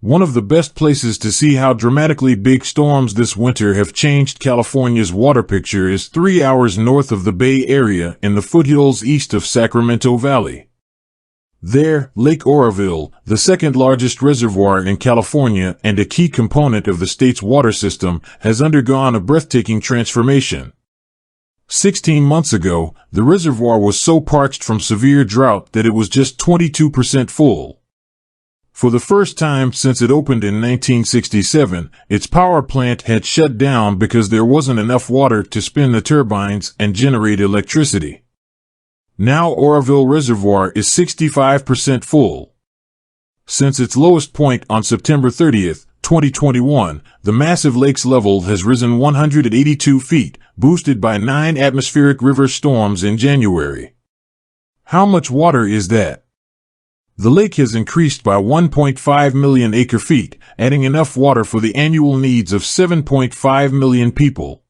One of the best places to see how dramatically big storms this winter have changed California's water picture is 3 hours north of the Bay Area in the foothills east of Sacramento Valley. There, Lake Oroville, the second largest reservoir in California and a key component of the state's water system, has undergone a breathtaking transformation. 16 months ago, the reservoir was so parched from severe drought that it was just 22% full. For the first time since it opened in 1967, its power plant had shut down because there wasn't enough water to spin the turbines and generate electricity. Now Oroville Reservoir is 65% full. Since its lowest point on September 30th, 2021, the massive lake's level has risen 182 feet, boosted by 9 atmospheric river storms in January. How much water is that? The lake has increased by 1.5 million acre-feet, adding enough water for the annual needs of 7.5 million people.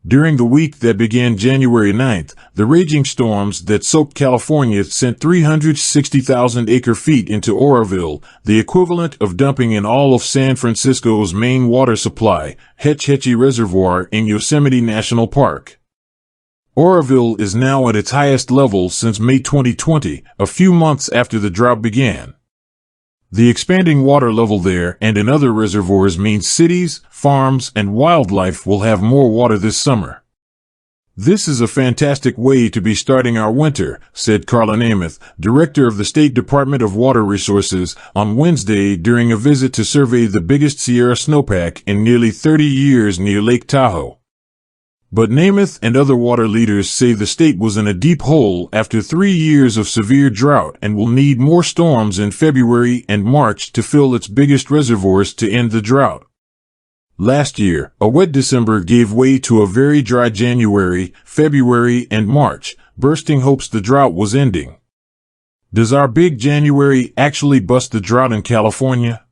During the week that began January 9th, the raging storms that soaked California sent 360,000 acre-feet into Oroville, the equivalent of dumping in all of San Francisco's main water supply, Hetch Hetchy Reservoir in Yosemite National Park. Oroville is now at its highest level since May 2020, a few months after the drought began. The expanding water level there and in other reservoirs means cities, farms, and wildlife will have more water this summer. This is a fantastic way to be starting our winter, said Carla Namath, director of the State Department of Water Resources, on Wednesday during a visit to survey the biggest Sierra snowpack in nearly 30 years near Lake Tahoe. But Namath and other water leaders say the state was in a deep hole after 3 years of severe drought and will need more storms in February and March to fill its biggest reservoirs to end the drought. Last year, a wet December gave way to a very dry January, February, and March, bursting hopes the drought was ending. Does our big January actually bust the drought in California?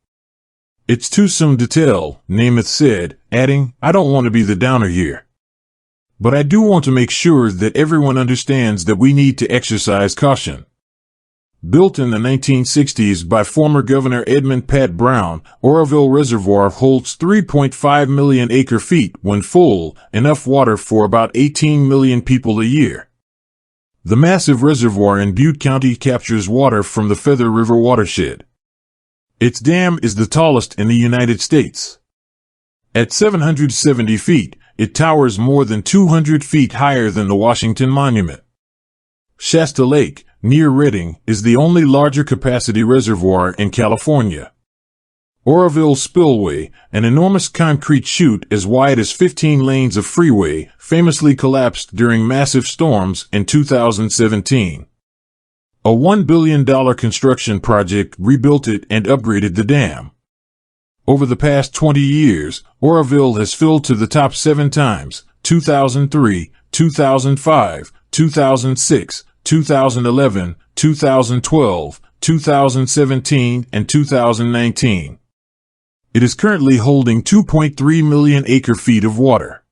It's too soon to tell, Namath said, adding, I don't want to be the downer here. But I do want to make sure that everyone understands that we need to exercise caution. Built in the 1960s by former Governor Edmund Pat Brown, Oroville Reservoir holds 3.5 million acre-feet when full, enough water for about 18 million people a year. The massive reservoir in Butte County captures water from the Feather River watershed. Its dam is the tallest in the United States. At 770 feet, it towers more than 200 feet higher than the Washington Monument. Shasta Lake, near Redding, is the only larger capacity reservoir in California. Oroville Spillway, an enormous concrete chute as wide as 15 lanes of freeway, famously collapsed during massive storms in 2017. A $1 billion construction project rebuilt it and upgraded the dam. Over the past 20 years, Oroville has filled to the top 7 times, 2003, 2005, 2006, 2011, 2012, 2017, and 2019. It is currently holding 2.3 million acre-feet of water.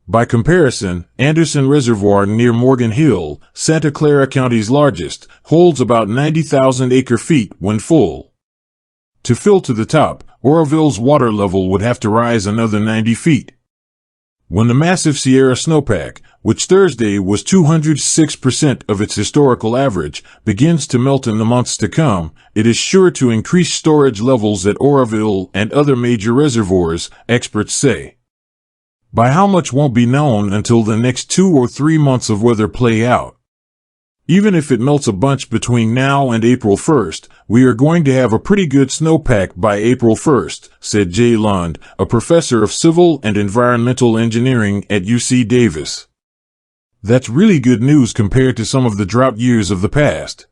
By comparison, Anderson Reservoir near Morgan Hill, Santa Clara County's largest, holds about 90,000 acre-feet when full. To fill to the top, Oroville's water level would have to rise another 90 feet. When the massive Sierra snowpack, which Thursday was 206% of its historical average, begins to melt in the months to come, it is sure to increase storage levels at Oroville and other major reservoirs, experts say. By how much won't be known until the next 2 or 3 months of weather play out. Even if it melts a bunch between now and April 1st, we are going to have a pretty good snowpack by April 1st, said Jay Lund, a professor of civil and environmental engineering at UC Davis. That's really good news compared to some of the drought years of the past.